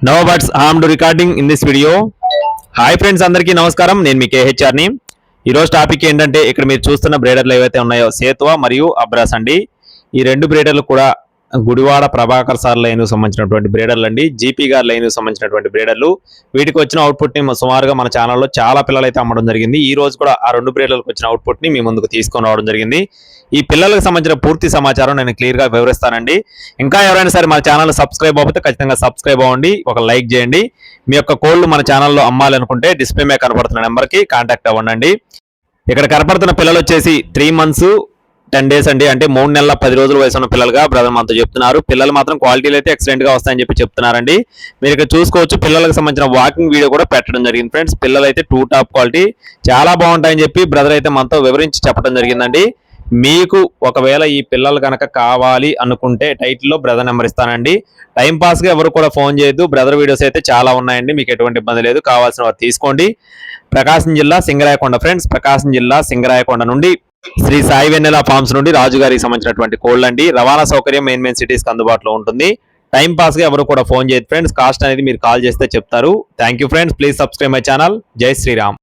No buts harmed recording in this video. Hi friends, అందరికీ నమస్కారం. నేను మీ కేహెచ్ఆర్ని. ఈరోజు టాపిక్ ఏంటంటే, ఇక్కడ మీరు చూస్తున్న బ్రీడర్లు ఏవైతే ఉన్నాయో సేతువ మరియు అబ్రాస్ అండి. ఈ రెండు బ్రీడర్లు కూడా గుడివాడ ప్రభాకర్ సార్ లైన్కు సంబంధించినటువంటి బ్రీడర్లు అండి. జీపీ గారి లైన్కు సంబంధించినటువంటి బ్రీడర్లు. వీటికి వచ్చిన అవుట్పుట్ని సుమారుగా మన ఛానల్లో చాలా పిల్లలు అయితే అమ్మడం జరిగింది. ఈ రోజు కూడా ఆ రెండు బ్రీడర్లకు వచ్చిన అవుట్పుట్ని మీ ముందుకు తీసుకొని రావడం జరిగింది. ఈ పిల్లలకు సంబంధించిన పూర్తి సమాచారం నేను క్లియర్గా వివరిస్తానండి. ఇంకా ఎవరైనా సరే మన ఛానల్ సబ్స్క్రైబ్ అవ్వకపోతే ఖచ్చితంగా సబ్స్క్రైబ్ అవ్వండి, ఒక లైక్ చేయండి. మీ యొక్క కోళ్లు మన ఛానల్లో అమ్మాలనుకుంటే డిస్ప్లే మీద కనపడుతున్న నెంబర్కి కాంటాక్ట్ అవ్వండి. ఇక్కడ కనపడుతున్న పిల్లలు వచ్చేసి 3 months 10 days అండి, అంటే 3 నెలల 10 రోజుల వయసు ఉన్న పిల్లలుగా బ్రదర్ మనతో చెప్తున్నారు. పిల్లలు మాత్రం క్వాలిటీలు అయితే ఎక్సలెంట్ గా వస్తాయని చెప్పి చెప్తున్నారండి. మీరు ఇక్కడ చూసుకోవచ్చు, పిల్లలకు సంబంధించిన వాకింగ్ వీడియో కూడా పెట్టడం జరిగింది ఫ్రెండ్స్. పిల్లలు అయితే 2 టాప్ క్వాలిటీ చాలా బాగుంటాయని చెప్పి బ్రదర్ అయితే మనతో వివరించి చెప్పడం జరిగిందండి. మీకు ఒకవేళ ఈ పిల్లలు కనుక కావాలి అనుకుంటే టైటిల్లో బ్రదర్ నెంబర్ ఇస్తానండి. టైం పాస్ గా ఎవరు కూడా ఫోన్ చేయొద్దు. బ్రదర్ వీడియోస్ అయితే చాలా ఉన్నాయండి, మీకు ఎటువంటి ఇబ్బంది లేదు. కావాల్సిన వారు తీసుకోండి. ప్రకాశం జిల్లా సింగరాయకొండ ఫ్రెండ్స్, ప్రకాశం జిల్లా సింగరాయకొండ నుండి శ్రీ సాయి వెన్నెల ఫార్మ్స్ నుండి రాజు గారికి సంబంధించినటువంటి కోళ్ళు అండి. రవాణా సౌకర్యం మెయిన్ సిటీస్ కి అందుబాటులో ఉంటుంది. టైం పాస్ గా ఎవరు కూడా ఫోన్ చేయదు ఫ్రెండ్స్. కాస్ట్ అనేది మీరు కాల్ చేస్తే చెప్తారు. Thank you friends, please subscribe my channel. జై శ్రీరామ్.